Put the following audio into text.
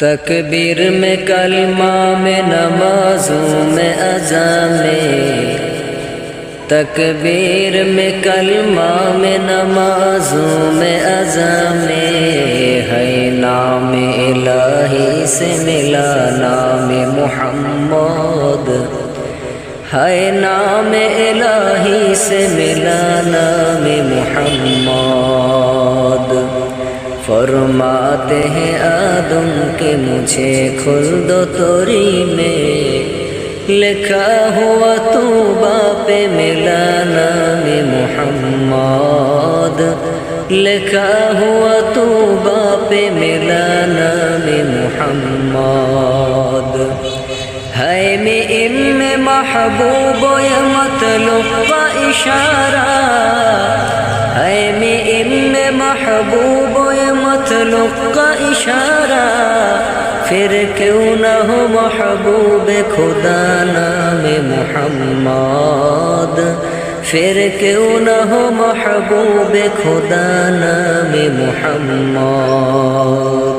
तकबीर में कलमा में नमाज़ों में अज़ा में, तकबीर में कलमा में नमाज़ों में अज़ा में है नाम इलाही से मिला नाम मुहम्मद, है नाम इलाही से मिला नाम मुहम्मद। फरमाते हैं आदम के मुझे खुल्द तोरी में लिखा हुआ तूबा पे मिला नाम मुहम्मद, लिखा हुआ तूबा पे मिला नाम मुहम्मद। है में इम्मे महबूब ये मतलूब का इशारा, है में इम्मे महबूब ये मतलूब का इशारा, फिर क्यों न हो महबूब खुदा नाम मुहम्मद, फिर क्यों न हो महबूब खुदा नाम मुहम्मद।